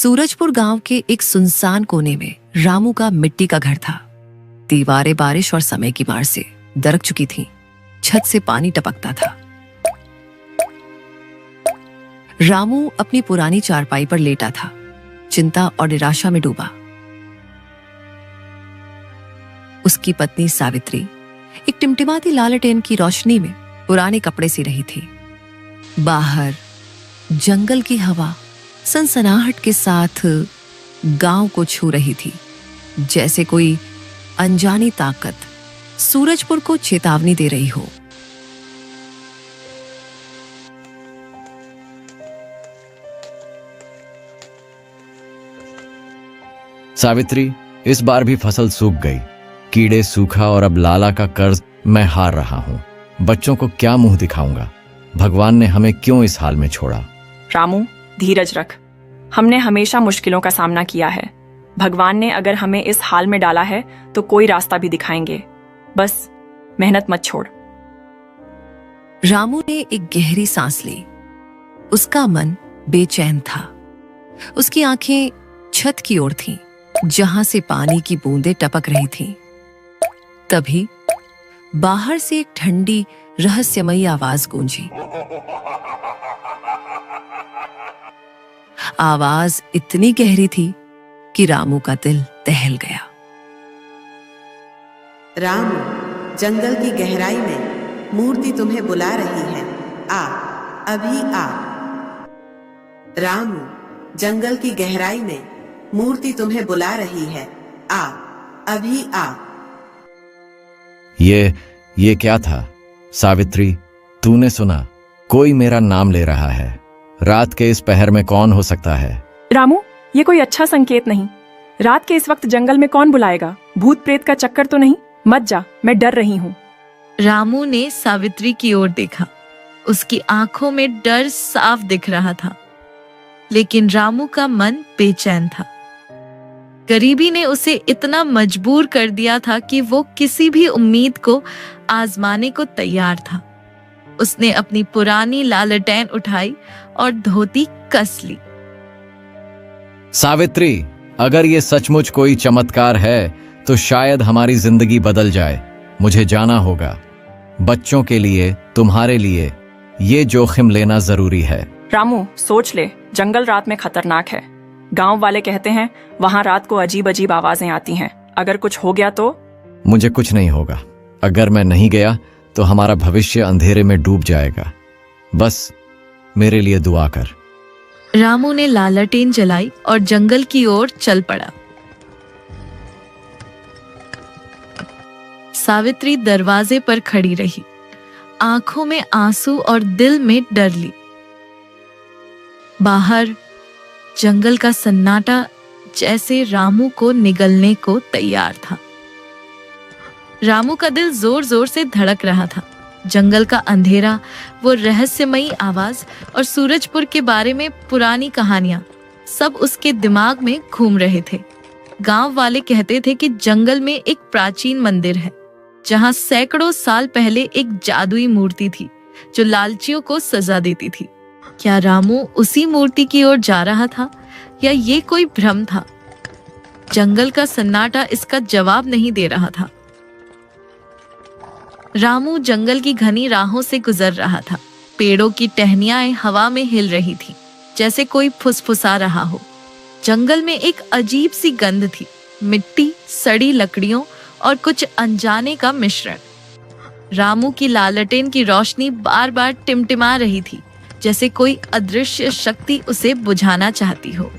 सूरजपुर गांव के एक सुनसान कोने में रामू का मिट्टी का घर था। दीवारें बारिश और समय की मार से दरक चुकी थीं। छत से पानी टपकता था। रामू अपनी पुरानी चारपाई पर लेटा था, चिंता और निराशा में डूबा। उसकी पत्नी सावित्री एक टिमटिमाती लालटेन की रोशनी में पुराने कपड़े सी रही थी। बाहर जंगल की हवा सनसनाहट के साथ गांव को छू रही थी, जैसे कोई अनजानी ताकत सूरजपुर को चेतावनी दे रही हो। सावित्री, इस बार भी फसल सूख गई। कीड़े, सूखा और अब लाला का कर्ज मैं हार रहा हूँ। बच्चों को क्या मुंह दिखाऊंगा? भगवान ने हमें क्यों इस हाल में छोड़ा? रामू, धीरज रख। हमने हमेशा मुश्किलों का सामना किया है। भगवान ने अगर हमें इस हाल में डाला है तो कोई रास्ता भी दिखाएंगे। बस मेहनत मत छोड़। रामू ने एक गहरी सांस ली। उसका मन बेचैन था। उसकी आंखें छत की ओर थीं, जहां से पानी की बूंदें टपक रही थीं। तभी बाहर से एक ठंडी रहस्यमयी आवाज गूंजी। आवाज इतनी गहरी थी कि रामू का दिल दहल गया। रामू, जंगल की गहराई में मूर्ति तुम्हें बुला रही है। आ, अभी आ। रामू, जंगल की गहराई में मूर्ति तुम्हें बुला रही है। आ, अभी आ। ये क्या था? सावित्री, तूने सुना? कोई मेरा नाम ले रहा है। रात के इस पहर में कौन हो सकता है? रामू, ये कोई अच्छा संकेत नहीं। रात के इस वक्त जंगल में कौन बुलाएगा? भूत प्रेत का चक्कर तो नहीं? मत जा, मैं डर रही हूँ। रामू ने सावित्री की ओर देखा। उसकी आंखों में डर साफ दिख रहा था, लेकिन रामू का मन बेचैन था। गरीबी ने उसे इतना मजबूर कर दिया था कि वो किसी भी उम्मीद को आजमाने को तैयार था। उसने अपनी पुरानी लालटेन उठाई और धोती कस ली। सावित्री, अगर ये सचमुच कोई चमत्कार है तो शायद हमारी जिंदगी बदल जाए। मुझे जाना होगा। बच्चों के लिए, तुम्हारे लिए ये जोखिम लेना जरूरी है। रामू, सोच ले, जंगल रात में खतरनाक है। गांव वाले कहते हैं वहां रात को अजीब अजीब आवाजें आती हैं। अगर कुछ हो गया तो? मुझे कुछ नहीं होगा। अगर मैं नहीं गया तो हमारा भविष्य अंधेरे में डूब जाएगा। बस मेरे लिए दुआ कर। रामू ने लालटेन जलाई और जंगल की ओर चल पड़ा। सावित्री दरवाजे पर खड़ी रही, आंखों में आंसू और दिल में डर ली। बाहर जंगल का सन्नाटा जैसे रामू को निगलने को तैयार था। रामू का दिल जोर जोर से धड़क रहा था। जंगल का अंधेरा, वो रहस्यमयी आवाज और सूरजपुर के बारे में पुरानी कहानियां, सब उसके दिमाग में घूम रहे थे। गांव वाले कहते थे कि जंगल में एक प्राचीन मंदिर है, जहां सैकड़ों साल पहले एक जादुई मूर्ति थी जो लालचियों को सजा देती थी। क्या रामू उसी मूर्ति की ओर जा रहा था या ये कोई भ्रम था? जंगल का सन्नाटा इसका जवाब नहीं दे रहा था। रामू जंगल की घनी राहों से गुजर रहा था। पेड़ों की टहनियां हवा में हिल रही थी, जैसे कोई फुसफुसा रहा हो। जंगल में एक अजीब सी गंध थी, मिट्टी, सड़ी लकड़ियों और कुछ अनजाने का मिश्रण। रामू की लालटेन की रोशनी बार बार टिमटिमा रही थी, जैसे कोई अदृश्य शक्ति उसे बुझाना चाहती हो।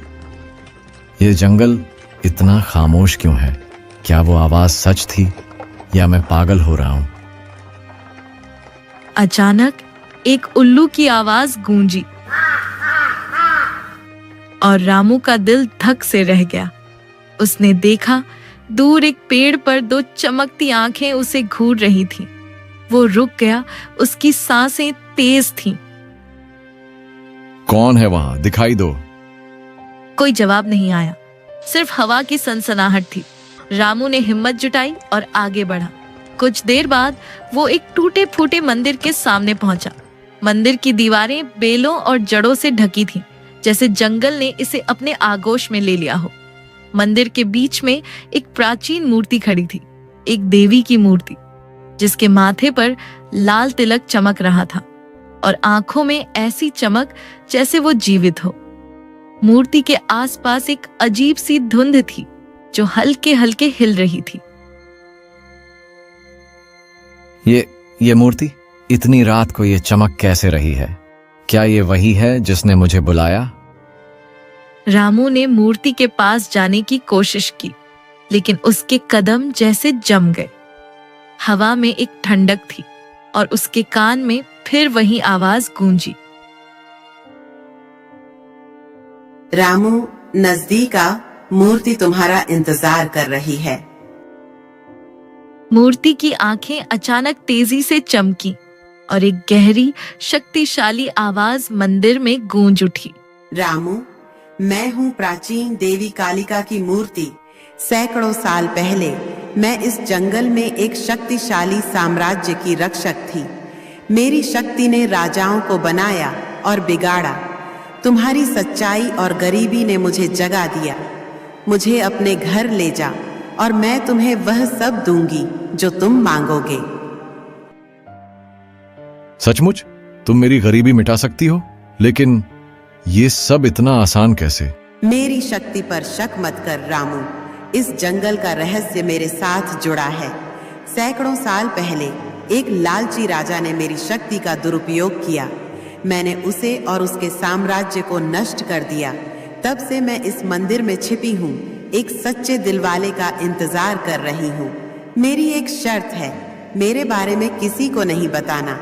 ये जंगल इतना खामोश क्यों है? क्या वो आवाज सच थी या मैं पागल हो रहा हूं? अचानक एक उल्लू की आवाज गूंजी और रामू का दिल धक से रह गया। उसने देखा, दूर एक पेड़ पर दो चमकती आंखें उसे घूर रही थीं। वो रुक गया, उसकी सांसें तेज थीं। कौन है वहां? दिखाई दो। कोई जवाब नहीं आया, सिर्फ हवा की सनसनाहट थी। रामू ने हिम्मत जुटाई और आगे बढ़ा। कुछ देर बाद वो एक टूटे फूटे मंदिर के सामने पहुंचा। मंदिर की दीवारें बेलों और जड़ों से ढकी थीं, जैसे जंगल ने इसे अपने आगोश में ले लिया हो। मंदिर के बीच में एक प्राचीन मूर्ति खड़ी थी, एक देवी की मूर्ति, जिसके माथे पर लाल तिलक चमक रहा था और आंखों में ऐसी चमक जैसे वो जीवित हो। मूर्ति के आसपास एक अजीब सी धुंध थी जो हल्के हल्के हिल रही थी। ये मूर्ति इतनी रात को ये चमक कैसे रही है? क्या ये वही है जिसने मुझे बुलाया? रामू ने मूर्ति के पास जाने की कोशिश की, लेकिन उसके कदम जैसे जम गए। हवा में एक ठंडक थी और उसके कान में फिर वही आवाज गूंजी। रामू, नजदीक आ, मूर्ति तुम्हारा इंतजार कर रही है। मूर्ति की आंखें अचानक तेजी से चमकी और एक गहरी शक्तिशाली आवाज मंदिर में गूंज उठी। रामू, मैं हूँ प्राचीन देवी कालिका की मूर्ति। सैकड़ों साल पहले मैं इस जंगल में एक शक्तिशाली साम्राज्य की रक्षक थी। मेरी शक्ति ने राजाओं को बनाया और बिगाड़ा। तुम्हारी सच्चाई और गरीबी ने मुझे जगा दिया। मुझे अपने घर ले जा और मैं तुम्हें वह सब दूंगी जो तुम मांगोगे। सचमुच तुम मेरी गरीबी मिटा सकती हो? लेकिन ये सब इतना आसान कैसे? मेरी शक्ति पर शक मत कर रामू। इस जंगल का रहस्य मेरे साथ जुड़ा है। सैकड़ों साल पहले एक लालची राजा ने मेरी शक्ति का दुरुपयोग किया। मैंने उसे और उसके साम्राज्य को नष्ट कर दिया। तब से मैं इस मंदिर में छिपी हूँ, एक सच्चे दिलवाले का इंतजार कर रही हूँ। मेरी एक शर्त है, मेरे बारे में किसी को नहीं बताना।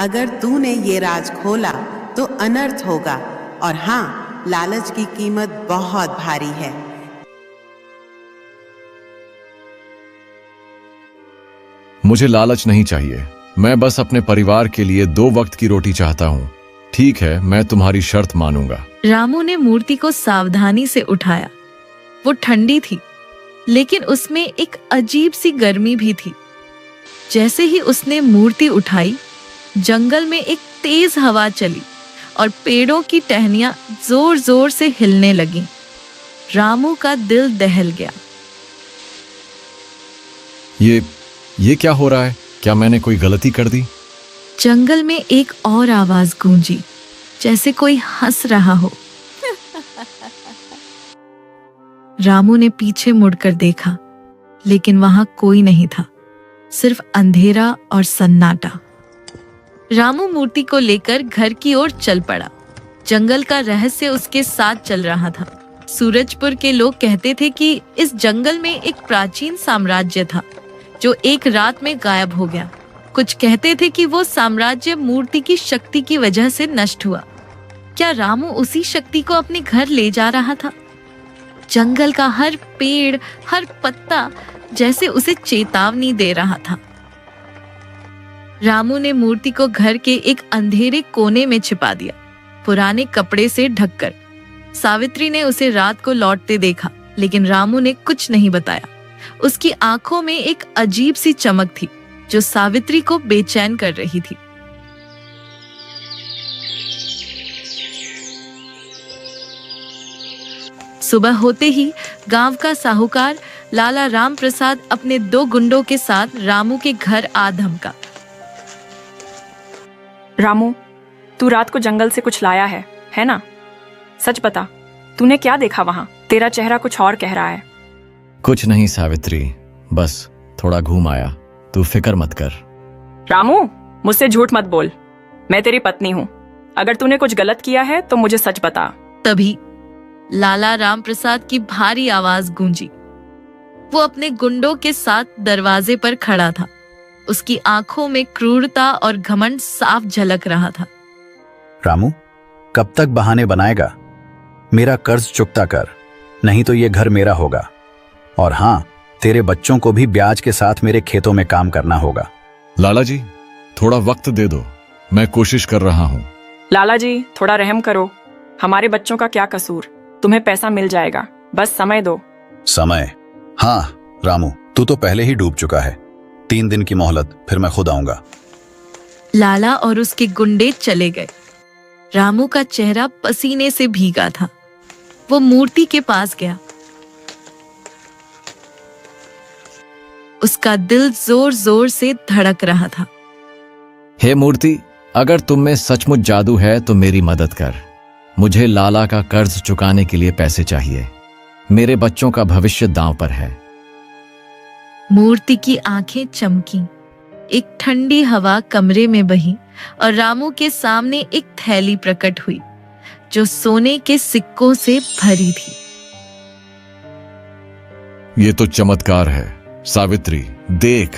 अगर तूने ये राज खोला तो अनर्थ होगा, और हाँ, लालच की कीमत बहुत भारी है। मुझे लालच नहीं चाहिए। मैं बस अपने परिवार के लिए 2 वक्त की रोटी चाहता हूँ। ठीक है, मैं तुम्हारी शर्त मानूंगा। रामू ने मूर्ति को सावधानी से उठाया। वो ठंडी थी, लेकिन उसमें एक अजीब सी गर्मी भी थी। जैसे ही उसने मूर्ति उठाई, जंगल में एक तेज हवा चली और पेड़ों की टहनियां जोर जोर से हिलने लगीं। रामू का दिल दहल गया। ये क्या हो रहा है? क्या मैंने कोई गलती कर दी? जंगल में एक और आवाज गूंजी, जैसे कोई हंस रहा हो। रामू ने पीछे मुड़कर देखा, लेकिन वहां कोई नहीं था, सिर्फ अंधेरा और सन्नाटा। रामू मूर्ति को लेकर घर की ओर चल पड़ा। जंगल का रहस्य उसके साथ चल रहा था। सूरजपुर के लोग कहते थे कि इस जंगल में एक प्राचीन साम्राज्य था जो एक रात में गायब हो गया। कुछ कहते थे कि वो साम्राज्य मूर्ति की शक्ति की वजह से नष्ट हुआ। क्या रामू उसी शक्ति को अपने घर ले जा रहा था? जंगल का हर पेड़, हर पत्ता जैसे उसे चेतावनी दे रहा था। रामू ने मूर्ति को घर के एक अंधेरे कोने में छिपा दिया, पुराने कपड़े से ढककर। सावित्री ने उसे रात को लौटते देखा, लेकिन रामू ने कुछ नहीं बताया। उसकी आंखों में एक अजीब सी चमक थी जो सावित्री को बेचैन कर रही थी। सुबह होते ही गांव का साहूकार लाला राम प्रसाद अपने 2 गुंडों के साथ रामू के घर आ धमका। रामू, तू रात को जंगल से कुछ लाया है ना? सच बता, तूने क्या देखा वहां? तेरा चेहरा कुछ और कह रहा है। कुछ नहीं सावित्री, बस थोड़ा घूम आया। तू फिक्र मत कर। रामू, मुझसे झूठ मत बोल। मैं तेरी पत्नी हूँ। अगर तूने कुछ गलत किया है तो मुझे सच बता। तभी लाला राम प्रसाद की भारी आवाज गूंजी। वो अपने गुंडों के साथ दरवाजे पर खड़ा था। उसकी आंखों में क्रूरता और घमंड साफ झलक रहा था। रामू, कब तक बहाने बनाएगा? मेरा कर्ज चुकता कर, नहीं तो ये घर मेरा होगा। और हाँ, तेरे बच्चों को भी ब्याज के साथ मेरे खेतों में काम करना होगा। लाला जी, थोड़ा वक्त दे दो, मैं कोशिश कर रहा हूँ। लाला जी, थोड़ा रहम करो। हमारे बच्चों का क्या कसूर? तुम्हें पैसा मिल जाएगा, बस समय दो। समय? हाँ रामू, तू तो पहले ही डूब चुका है। 3 दिन की मोहलत, फिर मैं खुद आऊंगा। लाला और उसके गुंडे चले गए। रामू का चेहरा पसीने से भीगा था। वो मूर्ति के पास गया। उसका दिल जोर जोर से धड़क रहा था। हे मूर्ति, अगर तुम में सचमुच जादू है तो मेरी मदद कर। मुझे लाला का कर्ज चुकाने के लिए पैसे चाहिए। मेरे बच्चों का भविष्य दांव पर है। मूर्ति की आंखें चमकी। एक ठंडी हवा कमरे में बही और रामू के सामने एक थैली प्रकट हुई जो सोने के सिक्कों से भरी थी। ये तो चमत्कार है सावित्री, देख,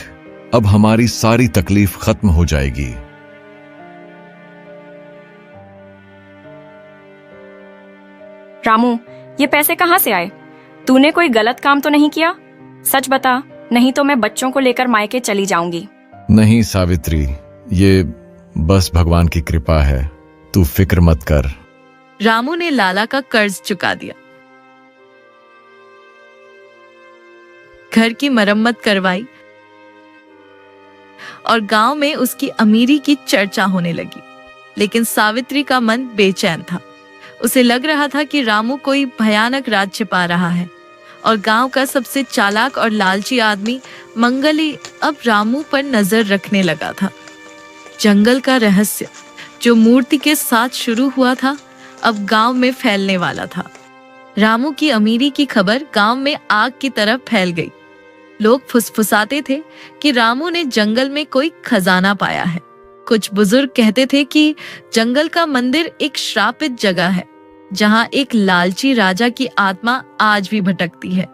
अब हमारी सारी तकलीफ खत्म हो जाएगी। रामू, ये पैसे कहाँ से आए? तूने कोई गलत काम तो नहीं किया? सच बता, नहीं तो मैं बच्चों को लेकर मायके चली जाऊंगी। नहीं सावित्री, ये बस भगवान की कृपा है, तू फिक्र मत कर। रामू ने लाला का कर्ज चुका दिया, घर की मरम्मत करवाई और गांव में उसकी अमीरी की चर्चा होने लगी। लेकिन सावित्री का मन बेचैन था। उसे लग रहा था कि रामू कोई भयानक राज छिपा रहा है और गांव का सबसे चालाक और लालची आदमी मंगल ही अब रामू पर नजर रखने लगा था। जंगल का रहस्य जो मूर्ति के साथ शुरू हुआ था अब गांव में फैलने वाला था। रामू की अमीरी की खबर गांव में आग की तरह फैल गई। लोग फुसफुसाते थे कि रामू ने जंगल में कोई खजाना पाया है। कुछ बुजुर्ग कहते थे कि जंगल का मंदिर एक श्रापित जगह है जहां एक लालची राजा की आत्मा आज भी भटकती है।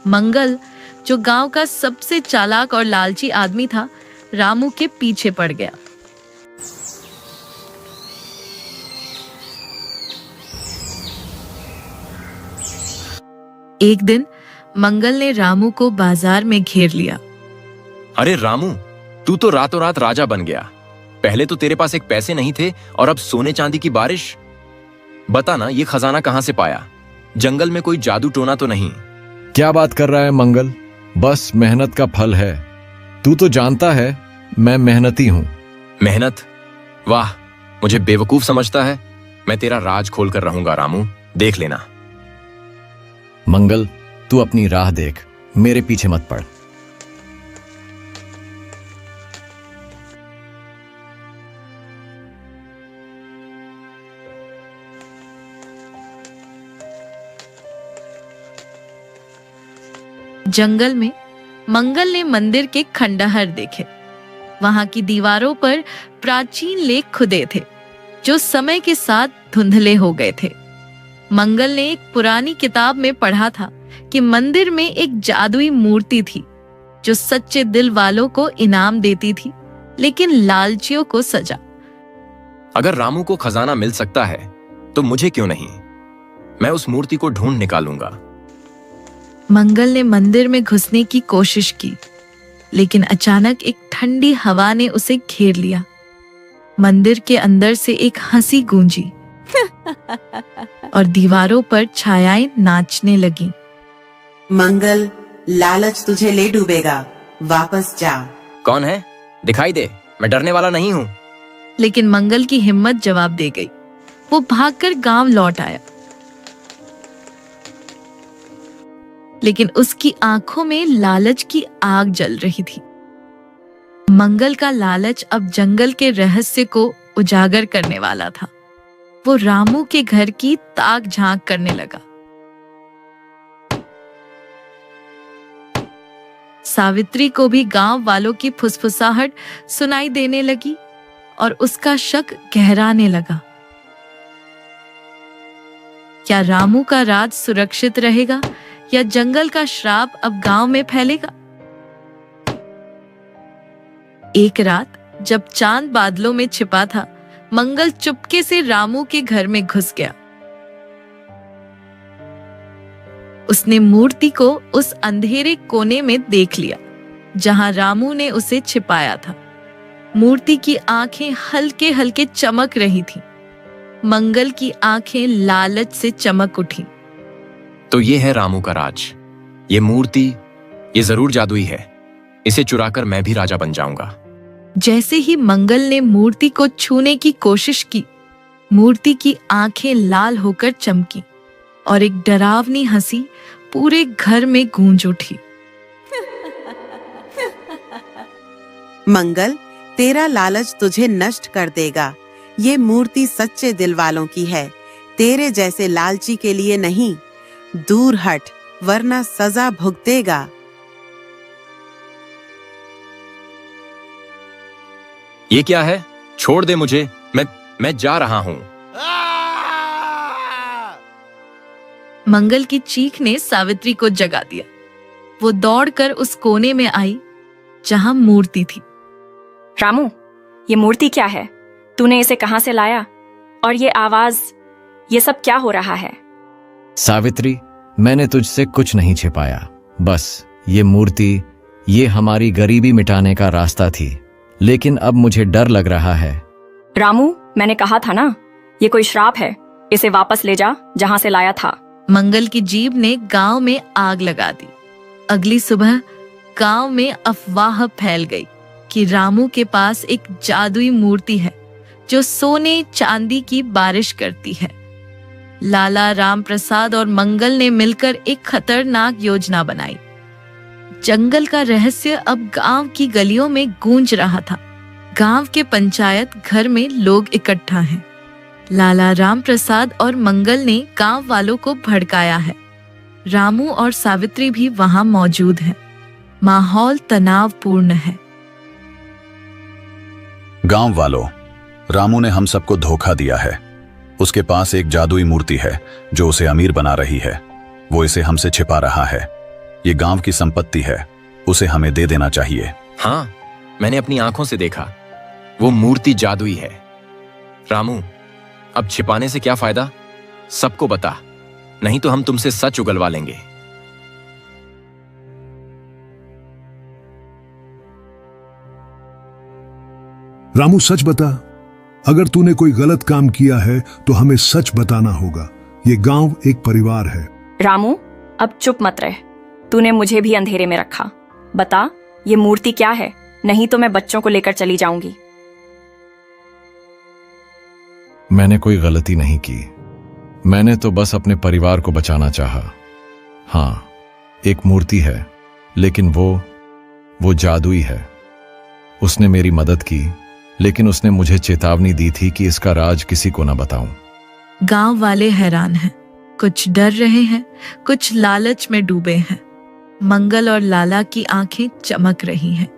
मंगल, जो गांव का सबसे चालाक और लालची आदमी था, रामू के पीछे पड़ गया। एक दिन मंगल ने रामू को बाजार में घेर लिया। अरे रामू, तू तो रातों रात राजा बन गया। पहले तो तेरे पास एक पैसे नहीं थे और अब सोने चांदी की बारिश। बता ना, ये खजाना कहां से पाया? जंगल में कोई जादू टोना तो नहीं? क्या बात कर रहा है मंगल, बस मेहनत का फल है। तू तो जानता है मैं मेहनती हूं। मेहनत? वाह, मुझे बेवकूफ समझता है। मैं तेरा राज खोल कर रहूंगा रामू, देख लेना। मंगल, तू अपनी राह देख, मेरे पीछे मत पड़। जंगल में मंगल ने मंदिर के खंडहर देखे। वहां की दीवारों पर प्राचीन लेख खुदे थे जो समय के साथ धुंधले हो गए थे। मंगल ने एक पुरानी किताब में पढ़ा था कि मंदिर में एक जादुई मूर्ति थी जो सच्चे दिल वालों को इनाम देती थी, लेकिन लालचियों को सजा। अगर रामू को खजाना मिल सकता है तो मुझे क्यों नहीं? मैं उस मूर्ति को ढूंढ निकालूंगा। मंगल ने मंदिर में घुसने की कोशिश की, लेकिन अचानक एक ठंडी हवा ने उसे घेर लिया। मंदिर के अंदर से एक हंसी गूंजी और दीवारों पर छायाएं नाचने लगी। मंगल, लालच तुझे ले डूबेगा, वापस जा। कौन है? दिखाई दे, मैं डरने वाला नहीं हूं। लेकिन मंगल की हिम्मत जवाब दे गई। वो भागकर गांव लौट आया, लेकिन उसकी आंखों में लालच की आग जल रही थी। मंगल का लालच अब जंगल के रहस्य को उजागर करने वाला था। वो रामू के घर की ताक झांक करने लगा। सावित्री को भी गांव वालों की फुसफुसाहट सुनाई देने लगी और उसका शक गहराने लगा। क्या रामू का राज सुरक्षित रहेगा या जंगल का श्राप अब गांव में फैलेगा? एक रात जब चांद बादलों में छिपा था, मंगल चुपके से रामू के घर में घुस गया। उसने मूर्ति को उस अंधेरे कोने में देख लिया जहां रामू ने उसे छिपाया था। मूर्ति की आंखें हल्के हल्के चमक रही थीं। मंगल की आंखें लालच से चमक उठी। तो ये है रामू का राज। ये मूर्ति, ये जरूर जादुई है। इसे चुराकर मैं भी राजा बन जाऊंगा। जैसे ही मंगल ने मूर्ति को छूने की कोशिश की, मूर्ति की आंखें लाल होकर चमकी और एक डरावनी हंसी पूरे घर में गूंज उठी। मंगल, तेरा लालच तुझे नष्ट कर देगा। ये मूर्ति सच्चे दिल वालों की है, तेरे जैसे लालची के लिए नहीं। दूर हट, वरना सजा भुगतेगा। ये क्या है? छोड़ दे मुझे, मैं जा रहा हूं। मंगल की चीख ने सावित्री को जगा दिया। वो दौड़कर उस कोने में आई जहां मूर्ति थी। रामू, ये मूर्ति क्या है? तूने इसे कहां से लाया? और ये आवाज, ये सब क्या हो रहा है? सावित्री, मैंने तुझसे कुछ नहीं छिपाया। बस ये मूर्ति, ये हमारी गरीबी मिटाने का रास्ता थी, लेकिन अब मुझे डर लग रहा है। रामू, मैंने कहा था ना, ये कोई श्राप है। इसे वापस ले जा जहां से लाया था। मंगल की जीभ ने गांव में आग लगा दी। अगली सुबह गांव में अफवाह फैल गई कि रामू के पास एक जादुई मूर्ति है जो सोने चांदी की बारिश करती है। लाला, राम प्रसाद और मंगल ने मिलकर एक खतरनाक योजना बनाई। जंगल का रहस्य अब गांव की गलियों में गूंज रहा था। गांव के पंचायत घर में लोग इकट्ठा हैं। लाला, राम प्रसाद और मंगल ने गांव वालों को भड़काया है। रामू और सावित्री भी वहां मौजूद हैं। माहौल तनावपूर्ण है। गांव वालों, रामू ने हम सबको धोखा दिया है। उसके पास एक जादुई मूर्ति है जो उसे अमीर बना रही है। वो इसे हमसे छिपा रहा है। ये गांव की संपत्ति है, उसे हमें दे देना चाहिए। हाँ, मैंने अपनी आंखों से देखा। वो मूर्ति जादुई है। रामू, अब छिपाने से क्या फायदा? सबको बता, नहीं तो हम तुमसे सच उगलवा लेंगे। रामू, सच बता। अगर तूने कोई गलत काम किया है तो हमें सच बताना होगा। ये गांव एक परिवार है। रामू, अब चुप मत रह। तूने मुझे भी अंधेरे में रखा। बता, ये मूर्ति क्या है? नहीं तो मैं बच्चों को लेकर चली जाऊंगी। मैंने कोई गलती नहीं की। मैंने तो बस अपने परिवार को बचाना चाहा। हाँ, एक मूर्ति है, लेकिन वो जादुई है। उसने मेरी मदद की, लेकिन उसने मुझे चेतावनी दी थी कि इसका राज किसी को ना बताऊं। गांव वाले हैरान हैं। कुछ डर रहे हैं, कुछ लालच में डूबे हैं। मंगल और लाला की आंखें चमक रही हैं।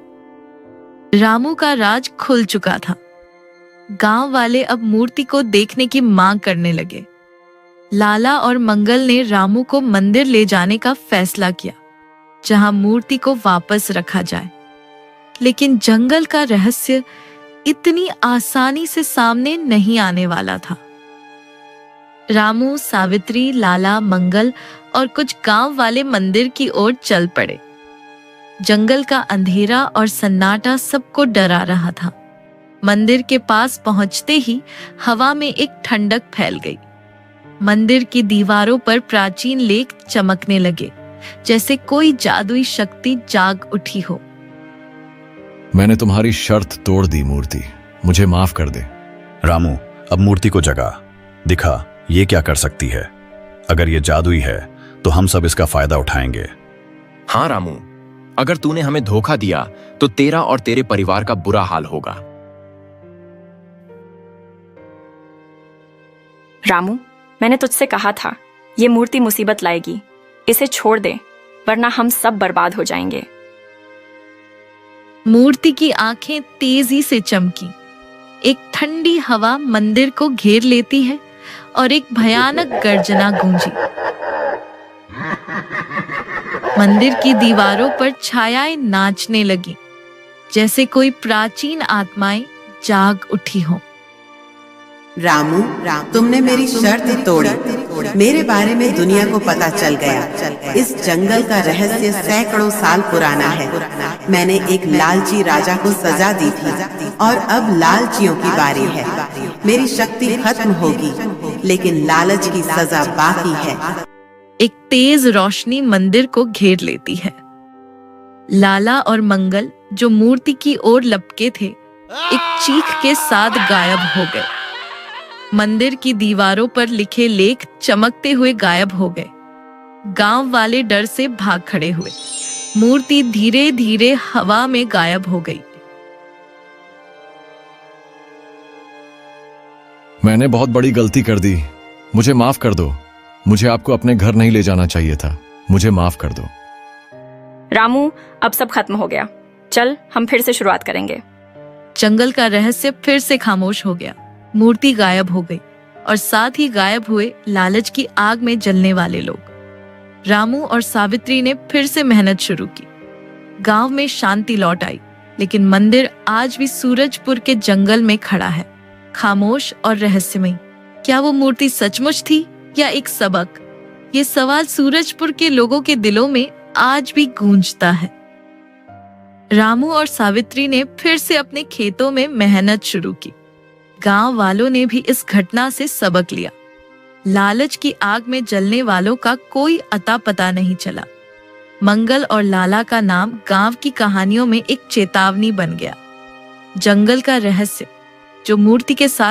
रामू का राज खुल चुका था। गांव वाले अब मूर्ति को देखने की मांग करने लगे। लाला और मंगल ने रामू को मंदिर ले जाने का फैसला किया, जहां मूर्ति को वापस रखा जाए। लेकिन जंगल का रहस्य इतनी आसानी से सामने नहीं आने वाला था। रामू, सावित्री, लाला, मंगल और कुछ गांव वाले मंदिर की ओर चल पड़े। जंगल का अंधेरा और सन्नाटा सबको डरा रहा था। मंदिर के पास पहुंचते ही हवा में एक ठंडक फैल गई। मंदिर की दीवारों पर प्राचीन लेख चमकने लगे, जैसे कोई जादुई शक्ति जाग उठी हो। मैंने तुम्हारी शर्त तोड़ दी मूर्ति, मुझे माफ कर दे। रामू, अब मूर्ति को जगा, दिखा ये क्या कर सकती है। अगर ये जादुई है तो हम सब इसका फायदा उठाएंगे। हाँ रामू, अगर तूने हमें धोखा दिया तो तेरा और तेरे परिवार का बुरा हाल होगा। रामू, मैंने तुझसे कहा था, ये मूर्ति मुसीबत लाएगी। इसे छोड़ दे, वरना हम सब बर्बाद हो जाएंगे। मूर्ति की आंखें तेजी से चमकी। एक ठंडी हवा मंदिर को घेर लेती है और एक भयानक गर्जना गूंजी। मंदिर की दीवारों पर छायाएं नाचने लगी, जैसे कोई प्राचीन आत्माएं जाग उठी हो। रामू, तुमने मेरी शर्त तोड़ी। मेरे बारे में दुनिया को पता चल गया। इस जंगल का रहस्य सैकड़ों साल पुराना है। मैंने एक लालची राजा को सजा दी थी और अब लालचियों की बारी है। मेरी शक्ति खत्म होगी, लेकिन लालच की सजा बाकी है। एक तेज रोशनी मंदिर को घेर लेती है। लाला और मंगल, जो मूर्ति की ओर लपके थे, एक चीख के साथ गायब हो गए। मंदिर की दीवारों पर लिखे लेख चमकते हुए गायब हो गए। गांव वाले डर से भाग खड़े हुए। मूर्ति धीरे धीरे हवा में गायब हो गई। मैंने बहुत बड़ी गलती कर दी, मुझे माफ कर दो। मुझे आपको अपने घर नहीं ले जाना चाहिए था, मुझे माफ कर दो। रामू, अब सब खत्म हो गया, चल हम फिर से शुरुआत करेंगे। जंगल का रहस्य फिर से खामोश हो गया। मूर्ति गायब हो गई और साथ ही गायब हुए लालच की आग में जलने वाले लोग। रामू और सावित्री ने फिर से मेहनत शुरू की। गांव में शांति लौट आई, लेकिन मंदिर आज भी सूरजपुर के जंगल में खड़ा है, खामोश और रहस्यमय। क्या वो मूर्ति सचमुच थी या एक सबक? ये सवाल सूरजपुर के लोगों के दिलों में आज भी गूंजता है। रामू और सावित्री ने फिर से अपने खेतों में मेहनत शुरू की। गांव वालों ने भी इस घटना से सबक लिया। लालच की आग में जलने वालों का कोई अता पता नहीं चला। मंगल और लाला का नाम गांव की कहानियों में एक चेतावनी बन गया। जंगल का रहस्य जो मूर्ति के साथ